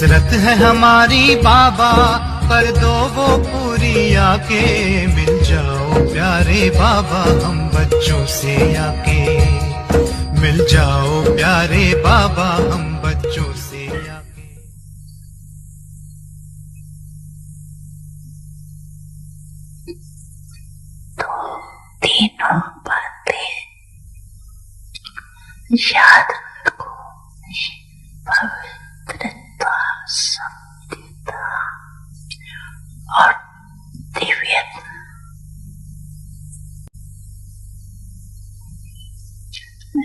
हसरत है हमारी बाबा, कर दो वो पूरी आके। मिल जाओ प्यारे बाबा हम बच्चों से आके, मिल जाओ प्यारे बाबा हम बच्चों से आके। तो तीनों बातें याद रखो, पवित्रता, सत्यता और दिव्यता।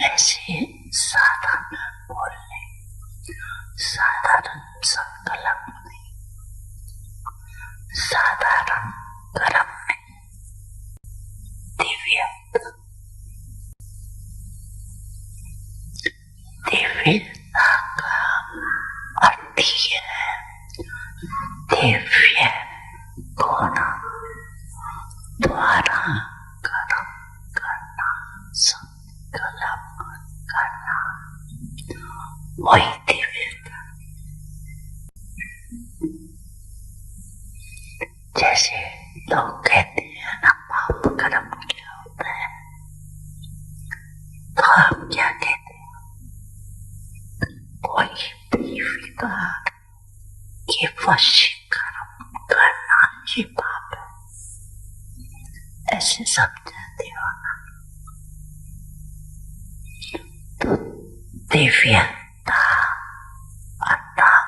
ऐसे साधारण बोलने, साधारण संकल्प नहीं, साधारण कर्म नहीं, दिव्यता। दिव्यता का अर्थ ही है दिव्य गुण द्वारा कर्म करना, संकल्प करना, वही दिव्यता। जैसे लोग कहते हैं ना, पाप कर्म क्या होता है, तो आप क्या कहते हैं? कोई भी विकार के वशीकरण करना ये पाप है, ऐसे समझाते हो ना। तो दिव्यता अर्थात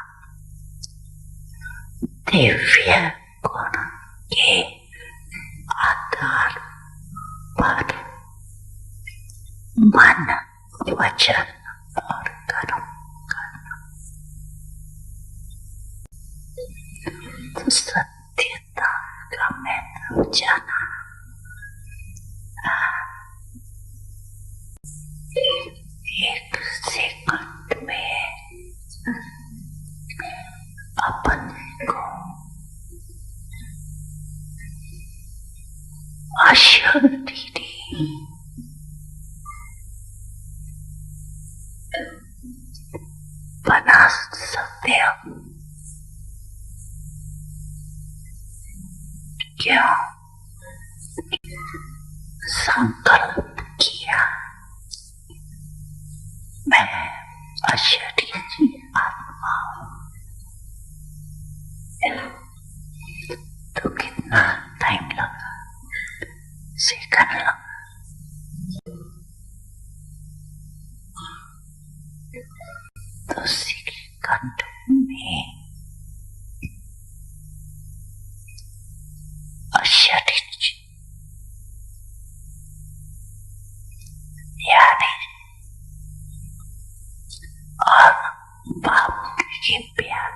दिव्य गुण के आधार पर मन, वचन और कर्म करना। तो सत्यता का महत्व जाना, एक सेकंड में अपने को अशरीरी बना सकते हो। क्यों? संकल्प किया मैं अशरीरी आत्मा हूं, तो कितना टाइम लगा, सेकंड लगा। तो सेकंड में अशरीरी यानी और बाप के प्यार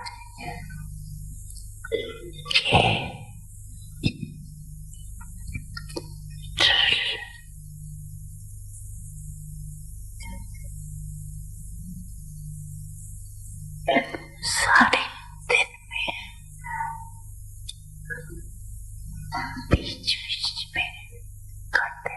के सारे दिन में बीच बीच में करते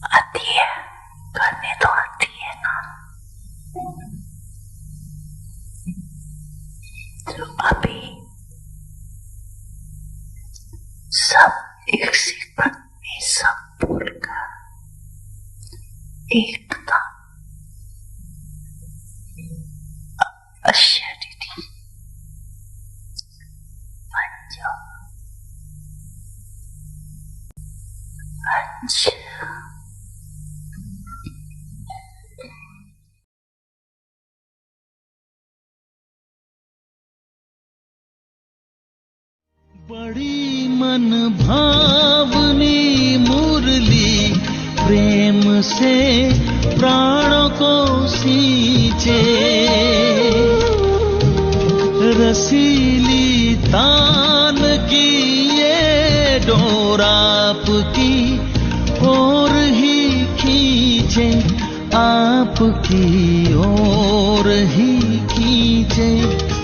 आती है, करने तो आती है ना। तो अभी सब एक सेकंड में सब बोलकर एकदम अशरीरी बन जाओ। अच्छा, बड़ी मन भावनी मुरली प्रेम से प्राणों को सींचे, रसीली तान की ये डोर आपकी ओर ही खींचे, आपकी ओर ही खींचे।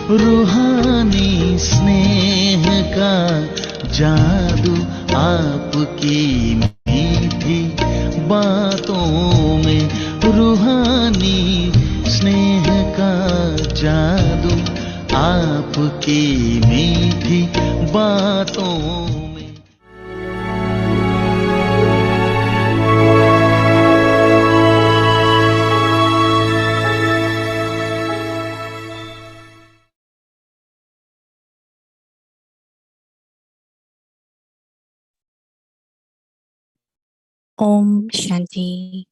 रूहानी स्नेह का जादू आपकी बातों में, रूहानी स्नेह का जादू आपकी मीठी बातों में। Om Shanti.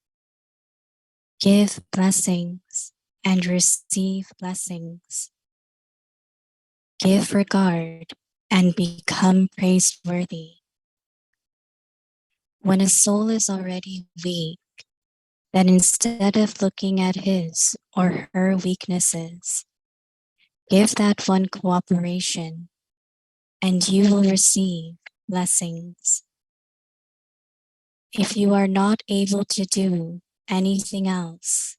Give blessings and receive blessings. Give regard and become praiseworthy. When a soul is already weak, then instead of looking at his or her weaknesses, give that one cooperation and you will receive blessings. If you are not able to do anything else,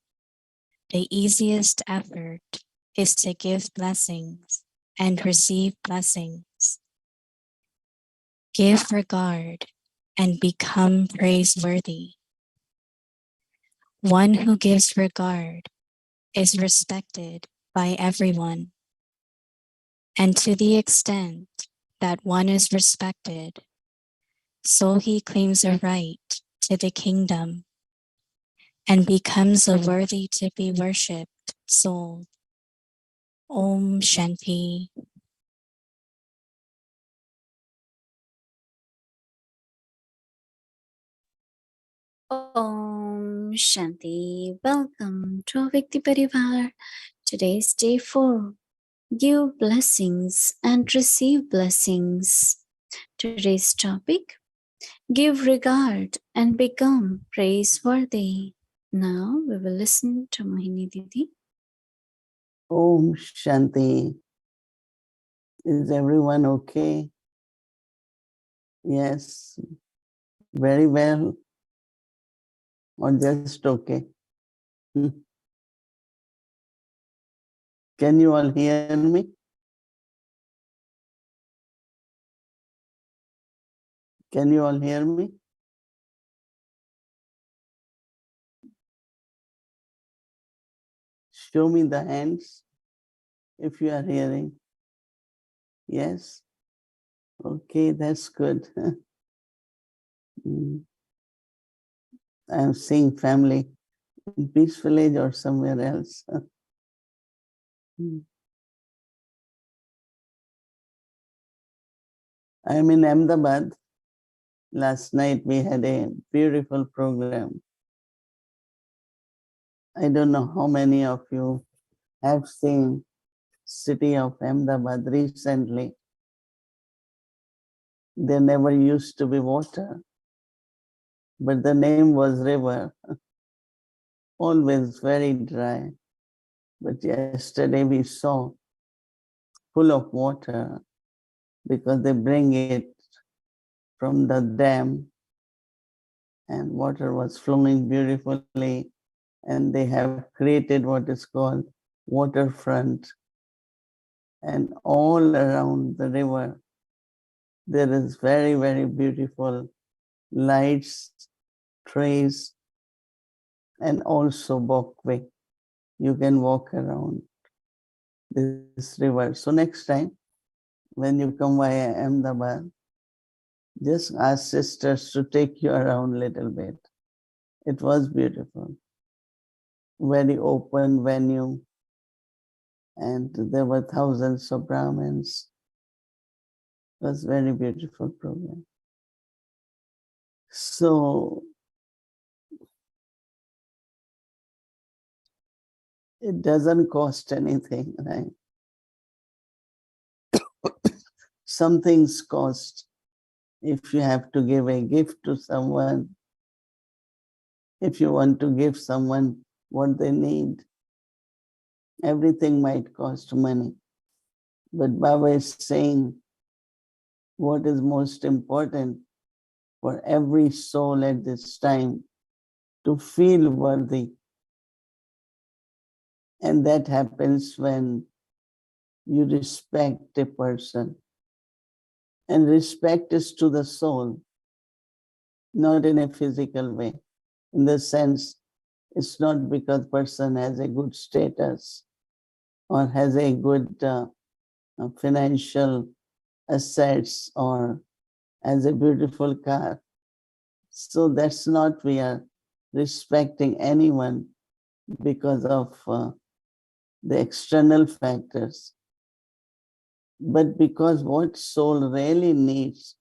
the easiest effort is to give blessings and receive blessings. Give regard and become praiseworthy. One who gives regard is respected by everyone. And to the extent that one is respected, so he claims a right to the kingdom and becomes a worthy to be worshipped soul. Om Shanti. Om Shanti. Welcome to Vikti Parivar. Today's day 4. Give blessings and receive blessings. Today's topic: give regard and become praiseworthy. Now we will listen to Mohini Didi. Om Shanti. Is everyone okay? Yes. Very well. Or just okay? Can you all hear me? Can you all hear me? Show me the hands if you are hearing. Yes? Okay, that's good. I'm seeing family in Peace Village or somewhere else. I'm in Ahmedabad. Last night we had a beautiful program. I don't know how many of you have seen city of Ahmedabad recently. There never used to be water, but the name was river. Always very dry. But yesterday we saw full of water because they bring it from the dam and water was flowing beautifully, and they have created what is called waterfront, and all around the river there is very, very beautiful lights, trees, and also walkway. You can walk around this river. So next time when you come via Ahmedabad, just ask sisters to take you around a little bit. It was beautiful. Very open venue, and there were thousands of Brahmins. It was very beautiful program. So it doesn't cost anything, right? Some things cost. If you have to give a gift to someone, if you want to give someone what they need, everything might cost money. But Baba is saying what is most important for every soul at this time to feel worthy. And that happens when you respect a person. And respect is to the soul, not in a physical way. In the sense, it's not because person has a good status or has a good financial assets or has a beautiful car. So that's not we are respecting anyone because of the external factors, but because what soul really needs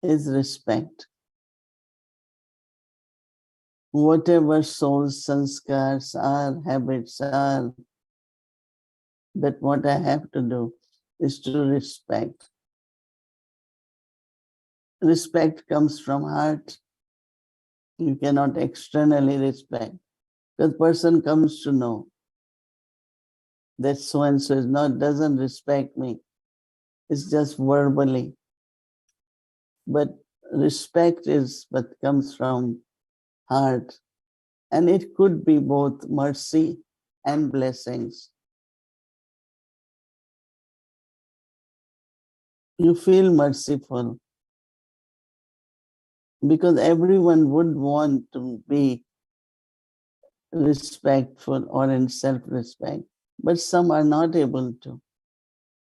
is respect. Whatever soul's sanskars are, habits are, but what I have to do is to respect. Respect comes from heart. You cannot externally respect. Because person comes to know that so-and-so is not, doesn't respect me. It's just verbally. But respect is what comes from heart. And it could be both mercy and blessings. You feel merciful because everyone would want to be respectful or in self-respect, but some are not able to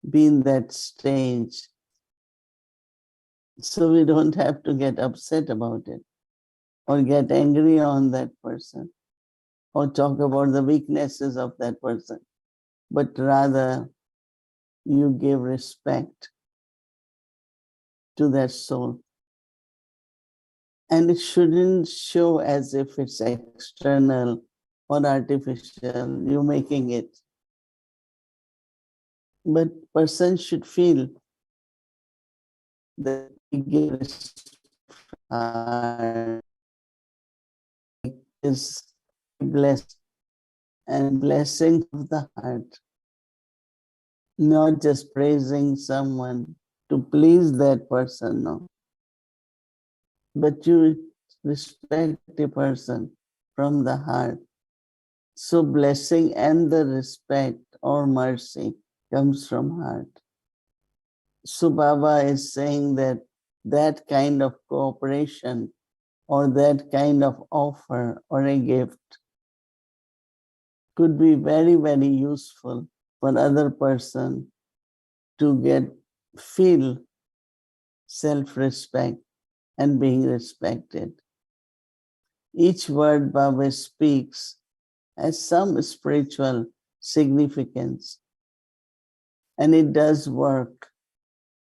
be in that stage. So we don't have to get upset about it or get angry on that person or talk about the weaknesses of that person, but rather you give respect to that soul. And it shouldn't show as if it's external or artificial, you're making it. But person should feel that he gives is blessed and blessing of the heart, not just praising someone to please that person, no. But you respect a person from the heart. So blessing and the respect or mercy comes from heart. So Baba is saying that that kind of cooperation or that kind of offer or a gift could be very, very useful for other person to feel self-respect and being respected. Each word Baba speaks has some spiritual significance, and it does work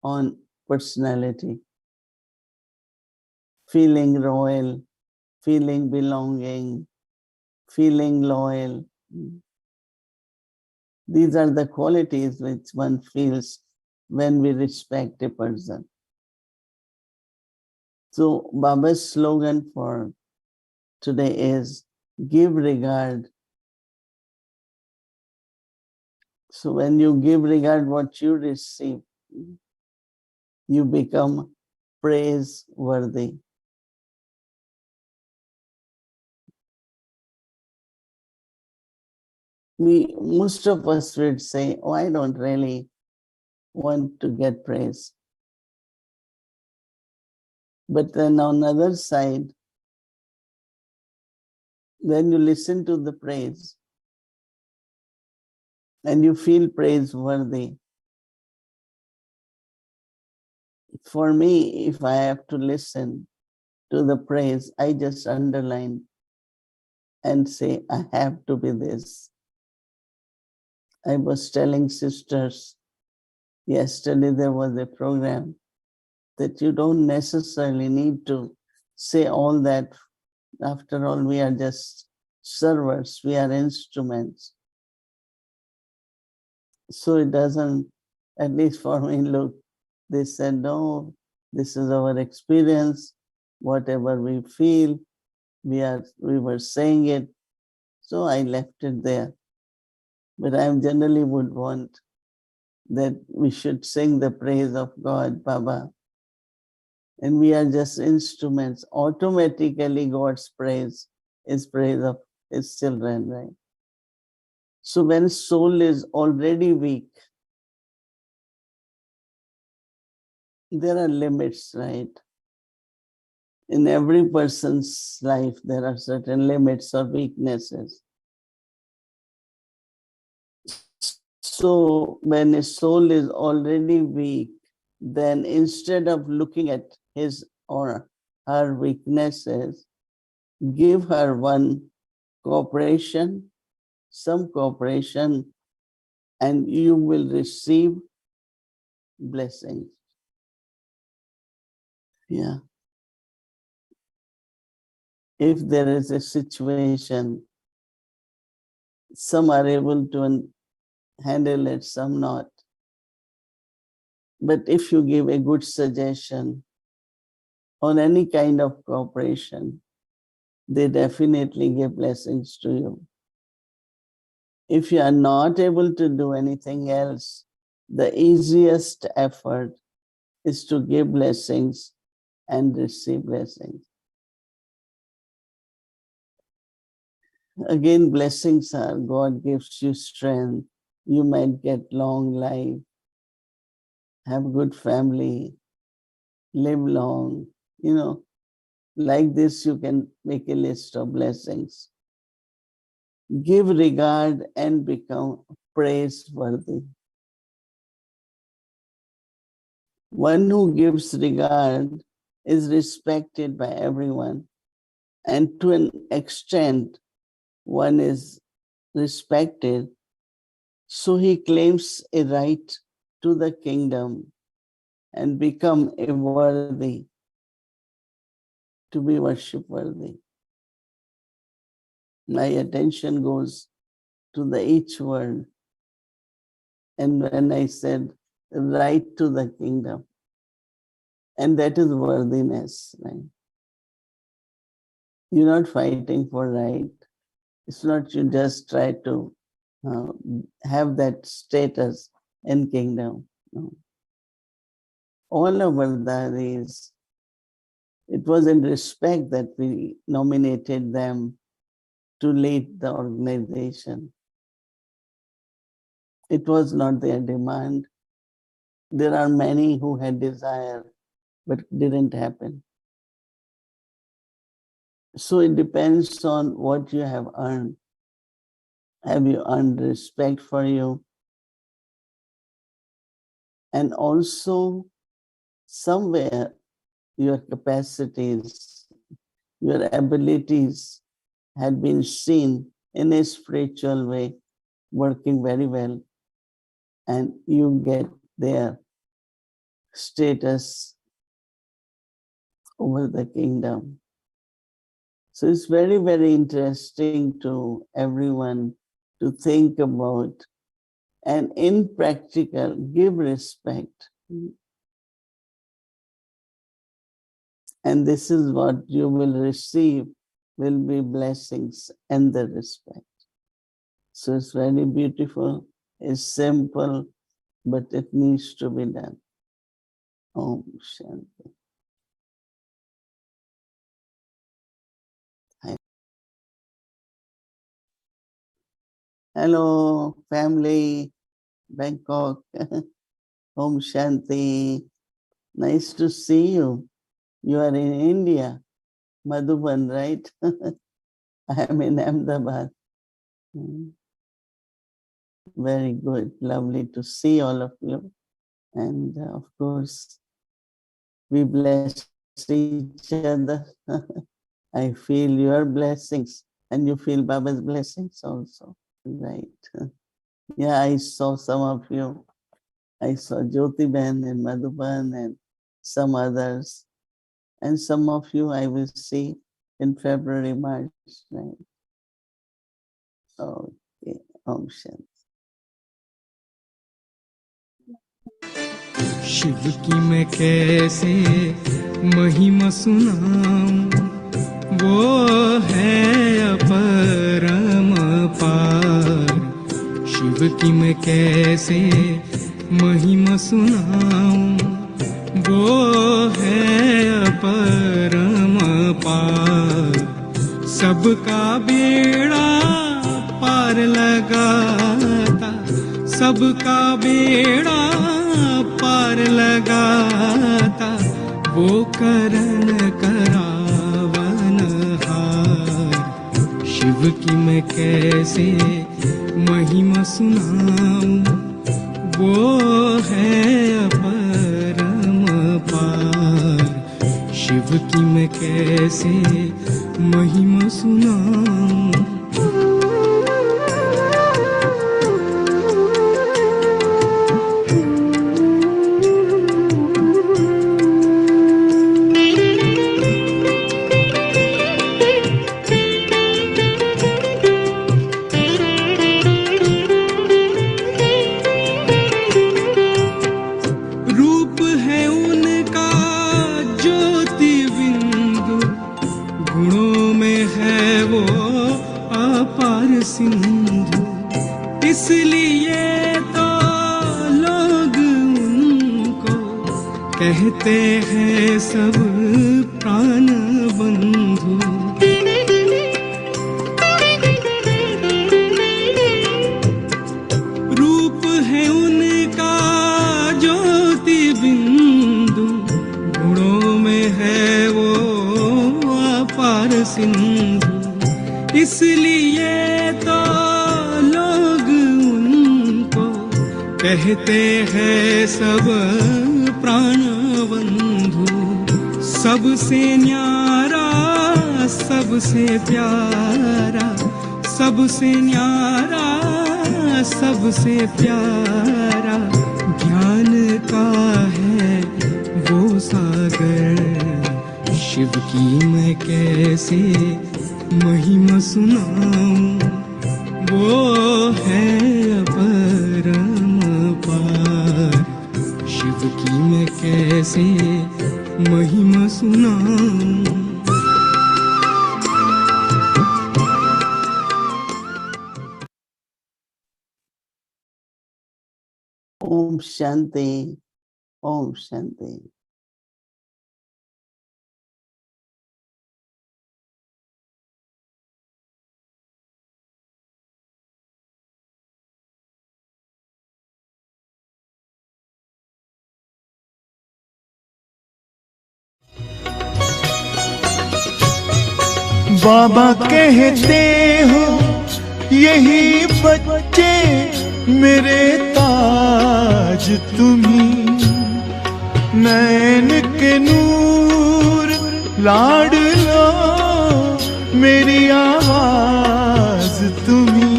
on personality. Feeling royal, feeling belonging, feeling loyal. These are the qualities which one feels when we respect a person. So Baba's slogan for today is give regard. So when you give regard what you receive, you become praiseworthy. Most of us would say, oh, I don't really want to get praise. But then on the other side, when you listen to the praise and you feel praiseworthy, for me, if I have to listen to the praise, I just underline and say, I have to be this. I was telling sisters, yesterday there was a program that you don't necessarily need to say all that. After all, we are just servers, we are instruments. So it doesn't, at least for me, look, they said, no, this is our experience, whatever we feel, we were saying it. So I left it there. But I generally would want that we should sing the praise of God, Baba. And we are just instruments. Automatically God's praise is praise of his children, right? So when soul is already weak, there are limits, right? In every person's life, there are certain limits or weaknesses. So when a soul is already weak, then instead of looking at his or her weaknesses, give her some cooperation, and you will receive blessings. Yeah. If there is a situation, some are able to handle it, some not. But if you give a good suggestion on any kind of cooperation, they definitely give blessings to you. If you are not able to do anything else, the easiest effort is to give blessings and receive blessings. Again, blessings are God gives you strength. You might get long life, have good family, live long. Like this, you can make a list of blessings. Give regard and become praiseworthy. One who gives regard is respected by everyone, and to an extent, one is respected, so he claims a right to the kingdom and become a worthy, to be worship worthy. My attention goes to each word. And when I said right to the kingdom, and that is worthiness, right? You're not fighting for right. It's not you just try to have that status in kingdom. No. All our Vardaris, it was in respect that we nominated them to lead the organization. It was not their demand. There are many who had desire, but didn't happen. So it depends on what you have earned. Have you earned respect for you? And also somewhere your capacities, your abilities had been seen in a spiritual way, working very well, and you get their status over the kingdom. So it's very, very interesting to everyone to think about, and in practical, give respect. And this is what you will receive, will be blessings and the respect. So it's very beautiful, it's simple, but it needs to be done. Om Shanti. Hello, family, Bangkok. Om Shanti. Nice to see you. You are in India, Madhuban, right? I am in Ahmedabad. Very good. Lovely to see all of you. And of course, we bless each other. I feel your blessings and you feel Baba's blessings also. Right. Yeah, I saw some of you. I saw Jyoti Ben and Madhuban and some others. And some of you I will see in February, March, right? Okay. Om Shanti. Shiv की मैं कैसे महिमा सुनाऊं, वो है अपरम पार। शिव की मैं कैसे महिमा सुनाऊं, वो है अपरम पार। सबका बेड़ा पार लगाता, सबका बेड़ा पार लगाता, वो करण करा की मैं कैसे महिमा सुनाऊं, वो है अपरम पार। शिव की मैं कैसे महिमा सुनाऊं। रूप है उनका ज्योति बिंदु, गुणों में है वो अपार सिंधु। इसलिए तो लोग उनको कहते हैं सब प्राण बंधु। रूप है उनका ज्योति बिंदु, गुणों में है वो अपार सिंधु। इसलिए तो लोग उनको कहते हैं सब प्राण बंधु। सबसे न्यारा, सबसे प्यारा, सबसे न्यारा, सबसे प्यारा ज्ञान का है वो सागर। शिव की मैं कैसे महिमा सुनाऊं, वो है अपरम पार। शिव की मैं कैसे महिमा सुनाऊं। ओम शांति, ओम शांति। बाबा कहते हो यही बच्चे मेरे ताज तुम्ही, नैन के नूर लाडलो मेरी आवाज तुम्ही।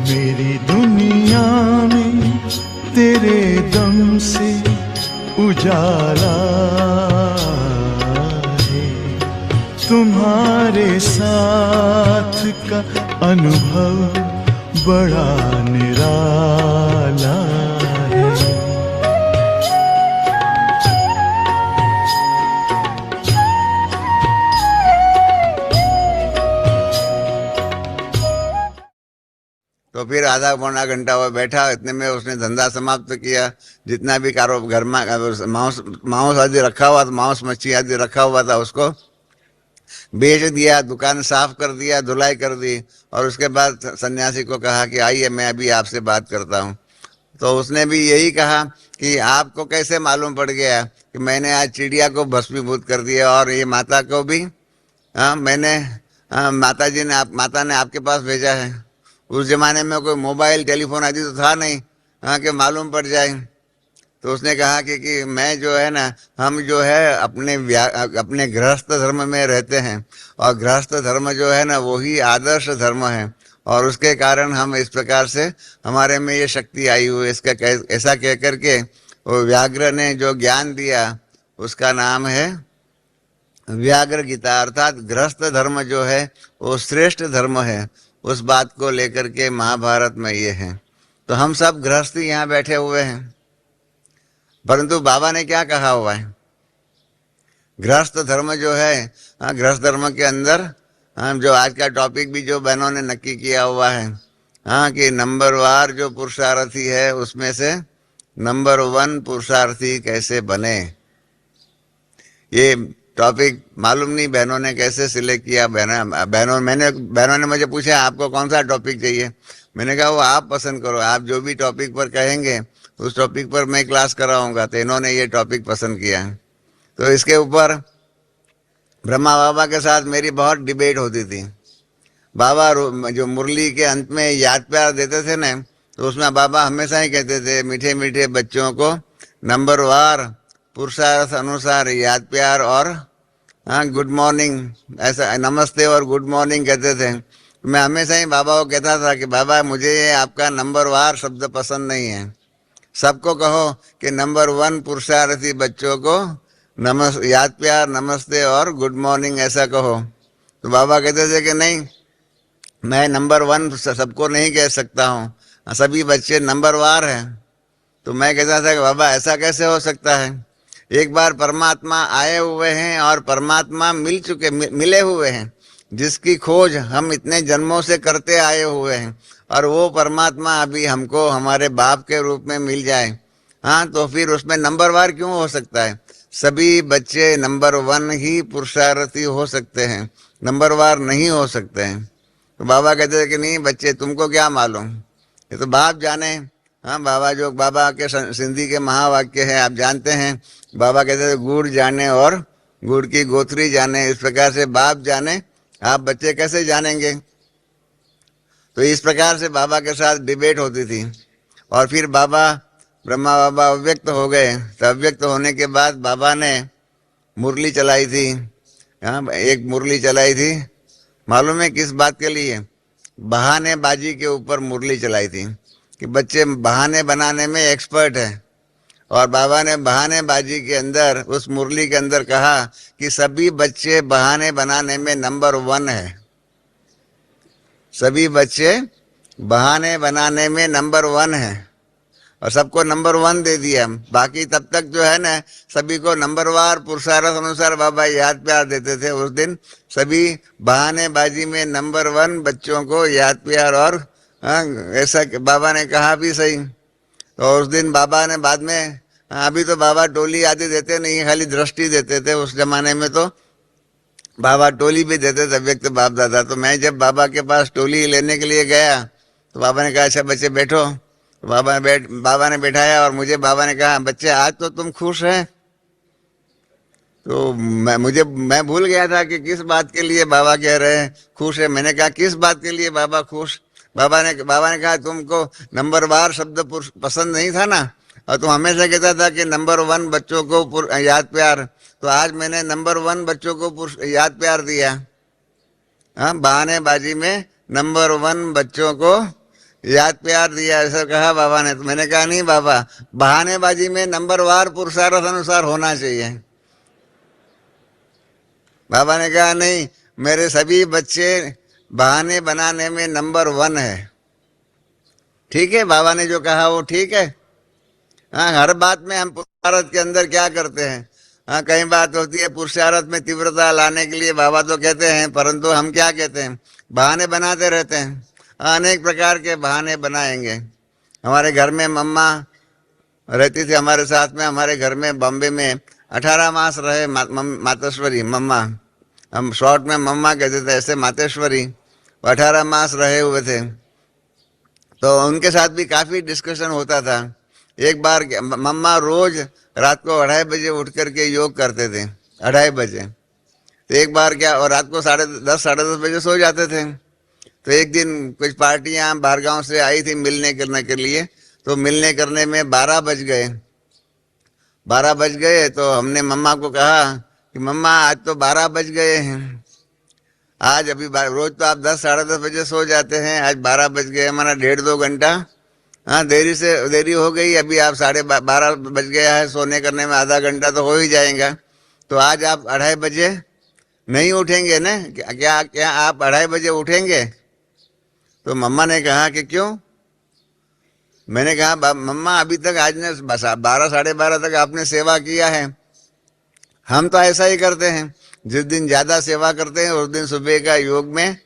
मेरी दुनिया में तेरे दम से उजाला है, तुम्हारे साथ का अनुभव बड़ा निराला है। तो फिर आधा पौना घंटा वो बैठा, इतने में उसने धंधा समाप्त किया। जितना भी कारोबार घर में मांस आदि रखा हुआ था, मांस मच्छी आदि रखा हुआ था, उसको बेच दिया, दुकान साफ कर दिया, धुलाई कर दी। और उसके बाद सन्यासी को कहा कि आइए मैं अभी आपसे बात करता हूँ। तो उसने भी यही कहा कि आपको कैसे मालूम पड़ गया कि मैंने आज चिड़िया को भस्मीभूत कर दिया और ये माता को भी मैंने माता ने आपके पास भेजा है। उस जमाने में कोई मोबाइल टेलीफोन आदि तो था नहीं कि मालूम पड़ जाए। तो उसने कहा कि मैं जो है ना, हम जो है अपने गृहस्थ धर्म में रहते हैं, और गृहस्थ धर्म जो है ना वही आदर्श धर्म है, और उसके कारण हम इस प्रकार से हमारे में ये शक्ति आई हुई। इसका ऐसा कह करके वो व्याघ्र ने जो ज्ञान दिया उसका नाम है व्याघ्र गीता। अर्थात गृहस्थ धर्म जो है वो श्रेष्ठ धर्म है, उस बात को लेकर के महाभारत में ये है। तो हम सब गृहस्थी यहाँ बैठे हुए हैं, परंतु बाबा ने क्या कहा हुआ है? गृहस्थ धर्म जो है, गृहस्थ धर्म के अंदर जो आज का टॉपिक भी जो बहनों ने नक्की किया हुआ है, कि नंबरवार जो पुरुषार्थी है उसमें से नंबर 1 पुरुषार्थी कैसे बने। ये टॉपिक मालूम नहीं बहनों ने कैसे सिलेक्ट किया। बहनों ने मुझे पूछा आपको कौन सा टॉपिक चाहिए। मैंने कहा वो आप पसंद करो, आप जो भी टॉपिक पर कहेंगे उस टॉपिक पर मैं क्लास कराऊंगा। तो इन्होंने ये टॉपिक पसंद किया है। तो इसके ऊपर ब्रह्मा बाबा के साथ मेरी बहुत डिबेट होती थी। बाबा जो मुरली के अंत में याद प्यार देते थे ना, तो उसमें बाबा हमेशा ही कहते थे मीठे मीठे बच्चों को नंबर वार पुरुषार्थ अनुसार याद प्यार और हाँ गुड मॉर्निंग, ऐसा नमस्ते और गुड मॉर्निंग कहते थे। मैं हमेशा ही बाबा को कहता था कि बाबा मुझे ये आपका नंबर वार शब्द पसंद नहीं है, सबको कहो कि नंबर वन पुरुषार्थी बच्चों को याद प्यार नमस्ते और गुड मॉर्निंग ऐसा कहो। तो बाबा कहते थे कि नहीं, मैं नंबर वन सबको नहीं कह सकता हूँ, सभी बच्चे नंबर वार हैं। तो मैं कहता था कि बाबा ऐसा कैसे हो सकता है, एक बार परमात्मा आए हुए हैं और परमात्मा मिले हुए हैं, जिसकी खोज हम इतने जन्मों से करते आए हुए हैं, और वो परमात्मा अभी हमको हमारे बाप के रूप में मिल जाए, हाँ तो फिर उसमें नंबर वार क्यों हो सकता है? सभी बच्चे नंबर वन ही पुरुषार्थी हो सकते हैं, नंबर वार नहीं हो सकते हैं। तो बाबा कहते थे कि नहीं बच्चे तुमको क्या मालूम, ये तो बाप जाने। हाँ बाबा जो बाबा के सिंधी के महावाक्य है आप जानते हैं, बाबा कहते थे गुड़ जाने और गुड़ की गोथरी जाने, इस प्रकार से बाप जाने आप बच्चे कैसे जानेंगे। तो इस प्रकार से बाबा के साथ डिबेट होती थी। और फिर बाबा ब्रह्मा बाबा अव्यक्त हो गए, तो अव्यक्त होने के बाद बाबा ने मुरली चलाई थी। हाँ एक मुरली चलाई थी, मालूम है किस बात के लिए? बहानेबाजी के ऊपर मुरली चलाई थी कि बच्चे बहाने बनाने में एक्सपर्ट है। और बाबा ने बहानेबाजी के अंदर उस मुरली के अंदर कहा कि सभी बच्चे बहाने बनाने में नंबर वन है, सभी बच्चे बहाने बनाने में नंबर वन है, और सबको नंबर वन दे दिया। बाकी तब तक जो है ना सभी को नंबरवार पुरुषार्थ अनुसार बाबा याद प्यार देते थे। उस दिन सभी बहानेबाजी में नंबर वन बच्चों को याद प्यार और ऐसा बाबा ने कहा भी सही। तो उस दिन बाबा ने बाद में, अभी तो बाबा टोली आदि देते नहीं, खाली दृष्टि देते थे। उस जमाने में तो बाबा टोली भी देते थे व्यक्त बाप दादा। तो मैं जब बाबा के पास टोली लेने के लिए गया तो बाबा ने कहा अच्छा बच्चे बैठो। तो बाबा ने बैठाया और मुझे बाबा ने कहा बच्चे आज तो तुम खुश हैं। तो मैं भूल गया था कि किस बात के लिए बाबा कह रहे हैं खुश है। मैंने कहा किस बात के लिए बाबा खुश? बाबा ने कहा तुमको नंबर वार शब्द पसंद नहीं था ना, और तुम हमेशा कहता था कि नंबर वन बच्चों को याद प्यार, तो आज मैंने नंबर वन बच्चों को याद प्यार दिया। हाँ बहानेबाजी में नंबर वन बच्चों को याद प्यार दिया, ऐसा कहा बाबा ने। तो मैंने कहा नहीं बाबा, बहानेबाजी में नंबर वार पुरुषार्थ अनुसार होना चाहिए। बाबा ने कहा नहीं, मेरे सभी बच्चे बहाने बनाने में नंबर वन है। ठीक है, बाबा ने जो कहा वो ठीक है। हाँ हर बात में हम पुरुषार्थ के अंदर क्या करते हैं, हाँ कई बात होती है पुरुषार्थ में तीव्रता लाने के लिए बाबा तो कहते हैं, परंतु हम क्या कहते हैं, बहाने बनाते रहते हैं। अनेक प्रकार के बहाने बनाएंगे। हमारे घर में मम्मा रहती थी हमारे साथ में, हमारे घर में बॉम्बे में 18 मास रहे मातेश्वरी मम्मा, हम शॉर्ट में मम्मा कहते थे, ऐसे मातेश्वरी 18 मास रहे हुए थे। तो उनके साथ भी काफ़ी डिस्कशन होता था। एक बार मम्मा रोज रात को 2:30 बजे उठ करके योग करते थे, 2:30 बजे। तो एक बार क्या, और रात को 10:30 साढ़े 10 बजे सो जाते थे। तो एक दिन कुछ पार्टियां बाहर गांव से आई थी मिलने करने के लिए, तो मिलने करने में 12 बज गए। 12 बज गए तो हमने मम्मा को कहा कि मम्मा आज तो 12 बज गए हैं, आज अभी रोज तो आप 10 साढ़े 10 बजे सो जाते हैं, आज 12 बज गए, हमारा 1.5-2 घंटा हाँ देरी हो गई। अभी आप 12:30 बज गया है, सोने करने में आधा घंटा तो हो ही जाएगा। तो आज आप 2:30 बजे नहीं उठेंगे ना? क्या आप 2:30 बजे उठेंगे? तो मम्मा ने कहा कि क्यों? मैंने कहा मम्मा अभी तक आज ने 12 साढ़े 12 तक आपने सेवा किया है, हम तो ऐसा ही करते हैं, जिस दिन ज्यादा सेवा करते हैं उस दिन सुबह का योग में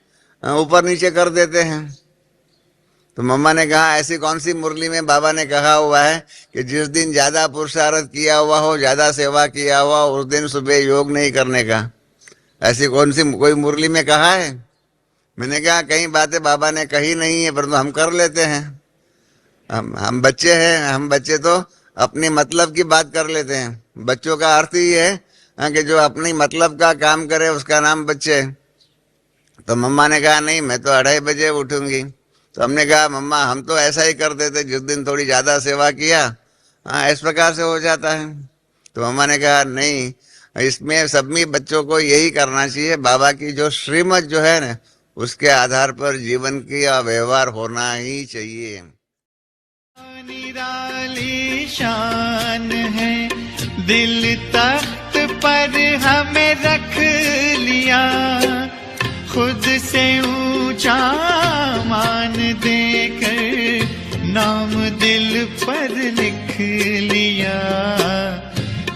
ऊपर नीचे कर देते हैं। तो मम्मा ने कहा ऐसी कौन सी मुरली में बाबा ने कहा हुआ है कि जिस दिन ज्यादा पुरुषार्थ किया हुआ हो, ज्यादा सेवा किया हुआ उस दिन सुबह योग नहीं करने का? ऐसी कौन सी कोई मुरली में कहा है? मैंने कहा कई बातें बाबा ने कही नहीं है, परंतु हम कर लेते हैं। हम बच्चे हैं, हम बच्चे तो अपनी मतलब की बात कर लेते हैं। बच्चों का अर्थ ही है कि जो अपनी मतलब का काम करे उसका नाम बच्चे। तो मम्मा ने कहा नहीं, मैं तो 2:30 बजे उठूंगी। तो हमने कहा मम्मा हम तो ऐसा ही करते थे, जिस दिन थोड़ी ज़्यादा सेवा किया, हाँ इस प्रकार से हो जाता है। तो मम्मा ने कहा नहीं, इसमें सभी बच्चों को यही करना चाहिए, बाबा की जो श्रीमत जो है ना, उसके आधार पर जीवन की व्यवहार होना ही चाहिए। निराली शान है, दिल तख्त पर हमें रख लिया, खुद से ऊंचा मान देकर नाम दिल पर लिख लिया।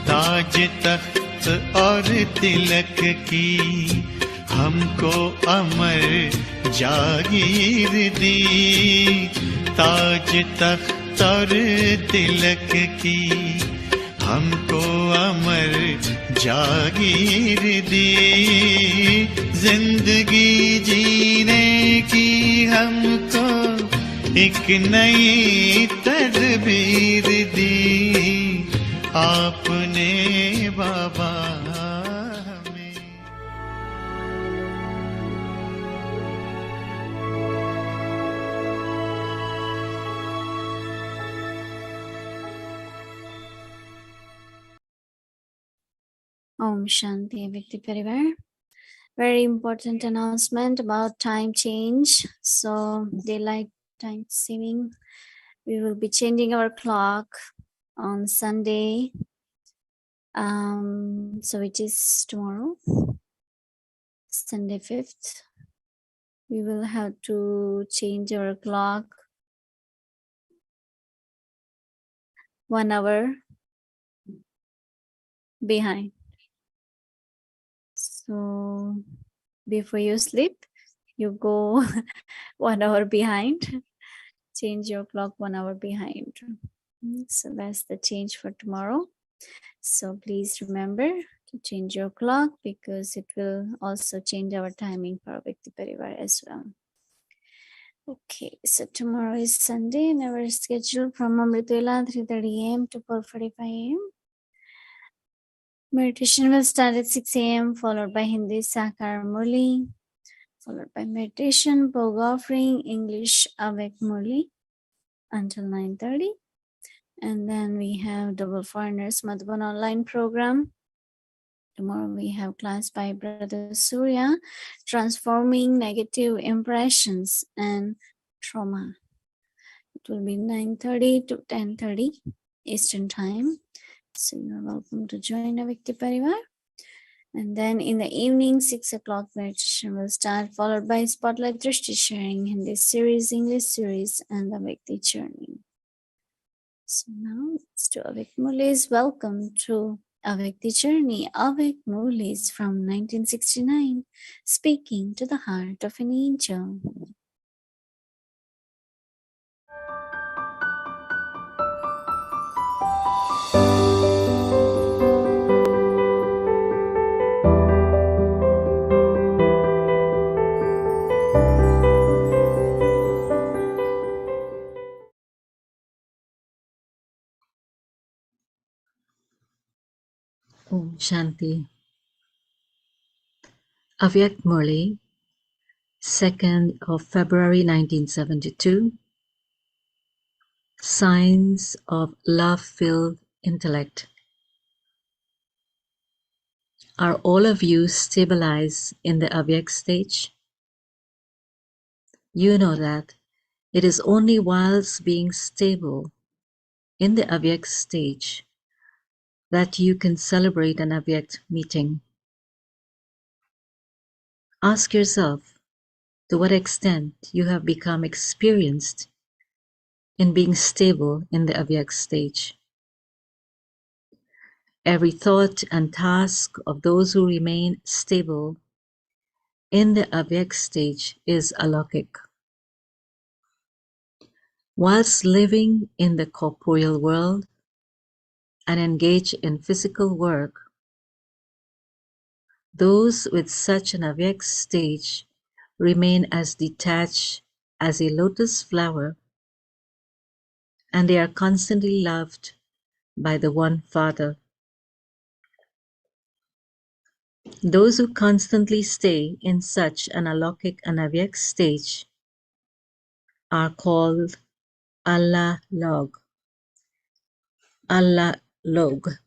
ताज तख्त और तिलक की हमको अमर जागीर दी, ताज तख्त और तिलक की हमको अमर जागीर दी, जिंदगी जीने की हमको एक नई तदबीर दी, आपने बाबा हमें। Om Shanti Vikti Parivar. Very important announcement about time change. So daylight time saving. We will be changing our clock on Sunday. So it is tomorrow, Sunday 5th. We will have to change our clock 1 hour behind. So before you sleep, you go 1 hour behind, change your clock 1 hour behind. So that's the change for tomorrow. So please remember to change your clock, because it will also change our timing for Vikti Parivar as well. Okay, so tomorrow is Sunday and our schedule from Amritwela 3:30 a.m. to 4:45 a.m. Meditation will start at 6 a.m. followed by Hindi Sakar Murli, followed by meditation, Bhog offering, English Avek Murli until 9:30. And then we have Double Foreigners Madhuban online program. Tomorrow we have class by Brother Surya, Transforming Negative Impressions and Trauma. It will be 9:30 to 10:30 Eastern Time. So you're welcome to join Avikti Parivar. And then in the evening, 6 o'clock meditation will start, followed by Spotlight Drishti sharing in this series, English series, and the Avikti journey. So now let's do Avik Murli's welcome to Avikti journey. Avik Murli's from 1969, speaking to the heart of an angel. Om Shanti. Avyakt Murli, 2nd of February 1972. Signs of love-filled intellect. Are all of you stabilized in the Avyakt stage? You know that it is only whilst being stable in the Avyakt stage that you can celebrate an Avyakt meeting. Ask yourself to what extent you have become experienced in being stable in the Avyakt stage. Every thought and task of those who remain stable in the Avyakt stage is alokik. Whilst living in the corporeal world and engaged in physical work, those with such an Avyakt stage remain as detached as a lotus flower, and they are constantly loved by the One Father. Those who constantly stay in such an alokik anavyak stage are called Allah Log,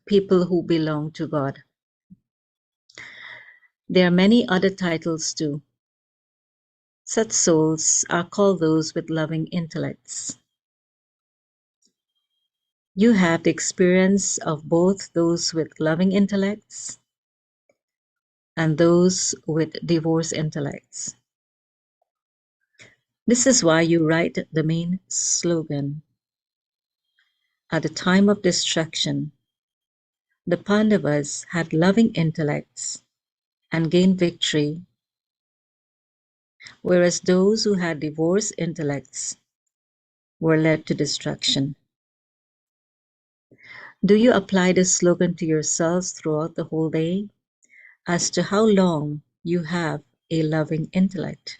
people who belong to God. There are many other titles too. Such souls are called those with loving intellects. You have the experience of both those with loving intellects and those with divorced intellects. This is why you write the main slogan. At the time of destruction, the Pandavas had loving intellects and gained victory, whereas those who had divorced intellects were led to destruction. Do you apply this slogan to yourselves throughout the whole day as to how long you have a loving intellect?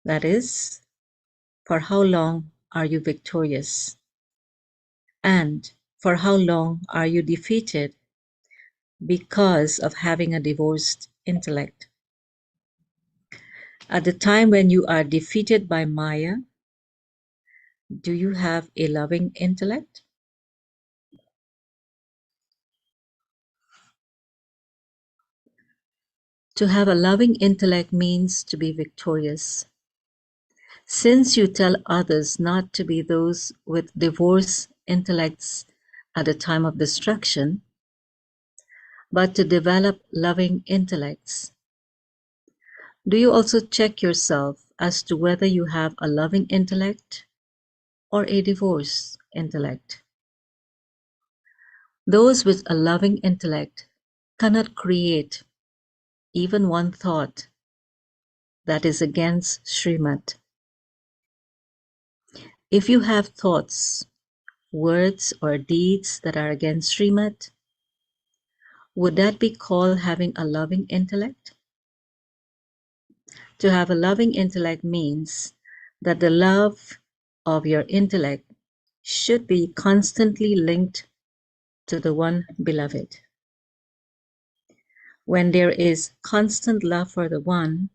That is, for how long are you victorious? And for how long are you defeated because of having a divorced intellect? At the time when you are defeated by Maya, do you have a loving intellect? To have a loving intellect means to be victorious. Since you tell others not to be those with divorced intellects at the time of destruction, but to develop loving intellects, do you also check yourself as to whether you have a loving intellect or a divorced intellect? Those with a loving intellect cannot create even one thought that is against Srimad. If you have thoughts, words, or deeds that are against Srimad, would that be called having a loving intellect? To have a loving intellect means that the love of your intellect should be constantly linked to the one beloved. When there is constant love for the one,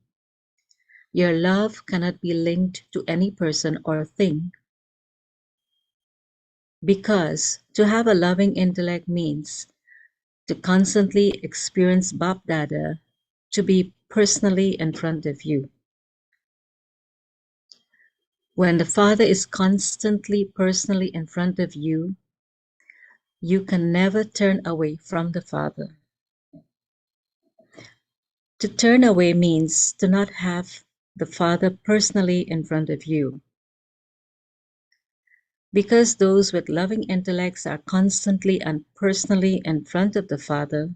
your love cannot be linked to any person or thing, because to have a loving intellect means to constantly experience Bap Dada to be personally in front of you. When the Father is constantly personally in front of you, you can never turn away from the Father. To turn away means to not have the Father personally in front of you. Because those with loving intellects are constantly and personally in front of the Father,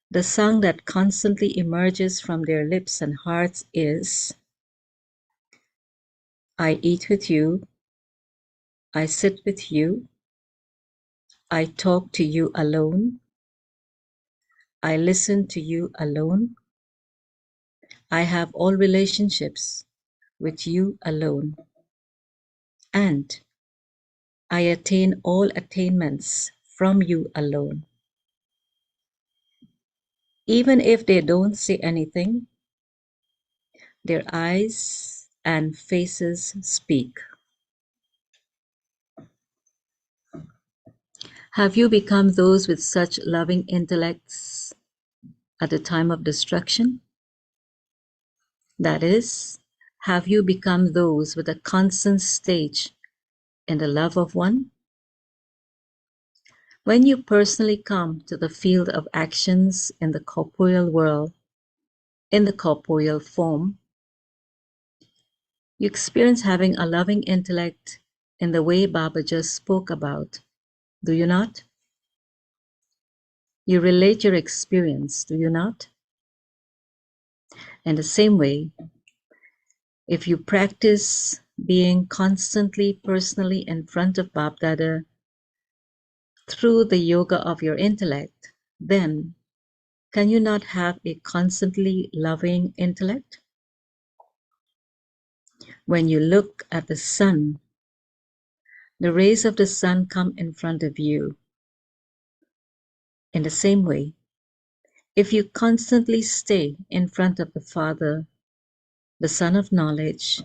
the song that constantly emerges from their lips and hearts is, I eat with you, I sit with you, I talk to you alone, I listen to you alone, I have all relationships with you alone, and I attain all attainments from you alone. Even if they don't say anything, their eyes and faces speak. Have you become those with such loving intellects at the time of destruction? That is, have you become those with a constant stage in the love of one? When you personally come to the field of actions in the corporeal world, in the corporeal form, you experience having a loving intellect in the way Baba just spoke about, do you not? You relate your experience, do you not? In the same way, if you practice being constantly personally in front of Bap Dada through the yoga of your intellect, then can you not have a constantly loving intellect? When you look at the sun, the rays of the sun come in front of you. In the same way, If you constantly stay in front of the Father, the Son of Knowledge,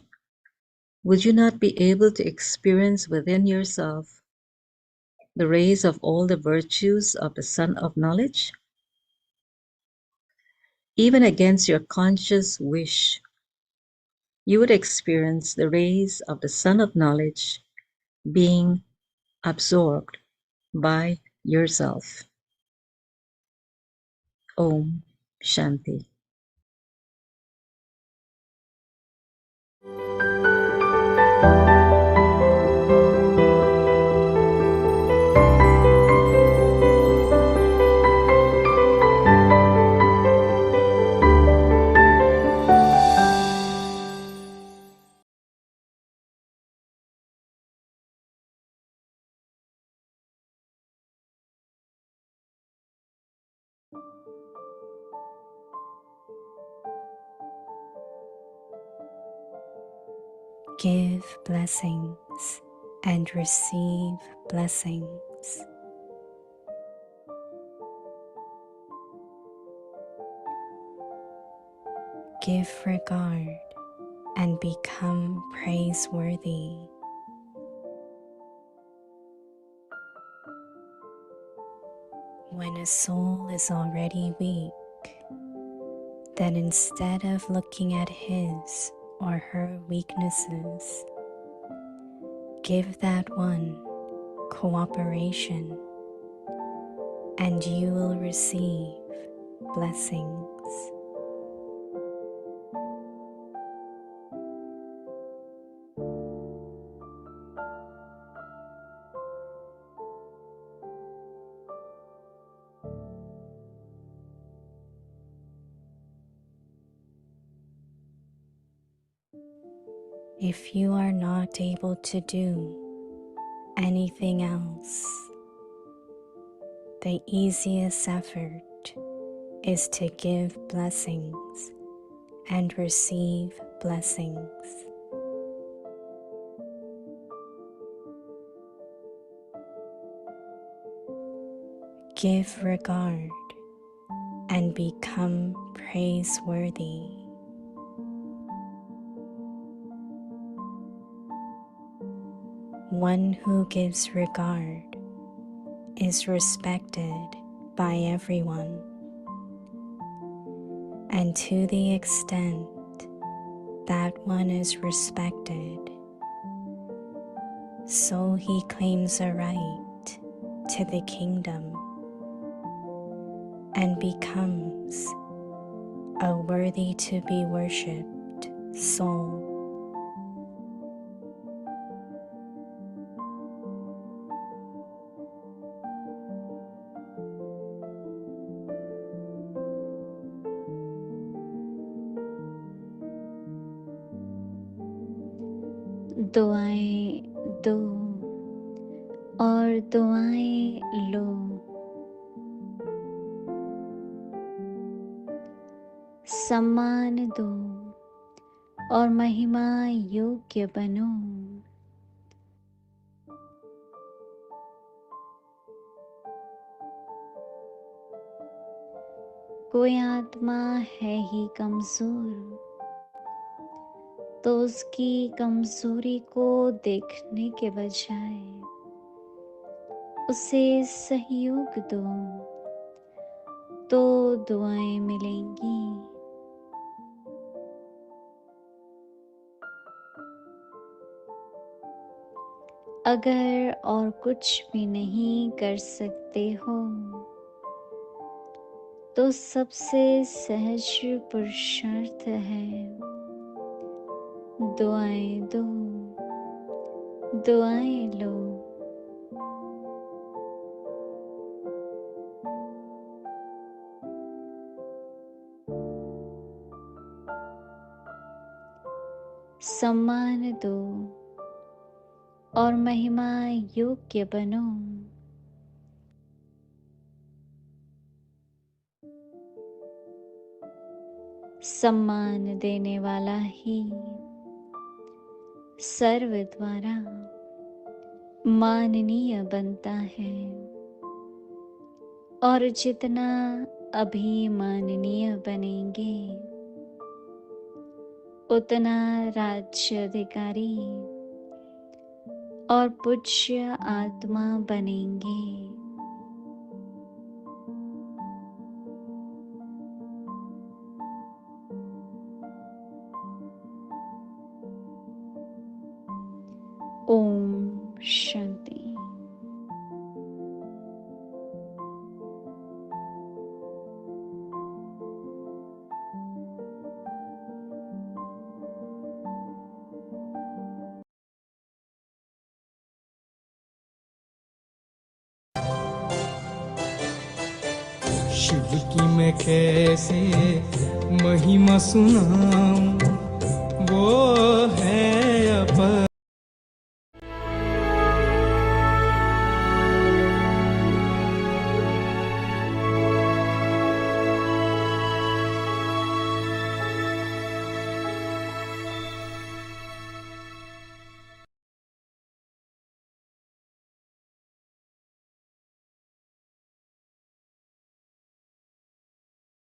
would you not be able to experience within yourself the rays of all the virtues of the Son of Knowledge? Even against your conscious wish, you would experience the rays of the Son of Knowledge being absorbed by yourself. Om Shanti. Give blessings and receive blessings. Give regard and become praiseworthy. When a soul is already weak, then instead of looking at his or her weaknesses, give that one cooperation, and you will receive blessings. If you are not able to do anything else, the easiest effort is to give blessings and receive blessings. Give regard and become praiseworthy. One who gives regard is respected by everyone, and to the extent that one is respected, so he claims a right to the kingdom and becomes a worthy to be worshipped soul. दुआएं दो और दुआएं लो। सम्मान दो और महिमा योग्य बनो। कोई आत्मा है ही कमजोर, तो उसकी कमजोरी को देखने के बजाय उसे सहयोग दो, तो दुआएं मिलेंगी। अगर और कुछ भी नहीं कर सकते हो, तो सबसे सहज पुरुषार्थ है दुआएं दो, दुआएं लो। सम्मान दो और महिमा योग्य बनो। सम्मान देने वाला ही सर्व द्वारा माननीय बनता है, और जितना अभिमाननीय बनेंगे, उतना राज्य अधिकारी और पूज्य आत्मा बनेंगे। ओम शांति। शिव की मैं कैसे महिमा सुनाऊं, वो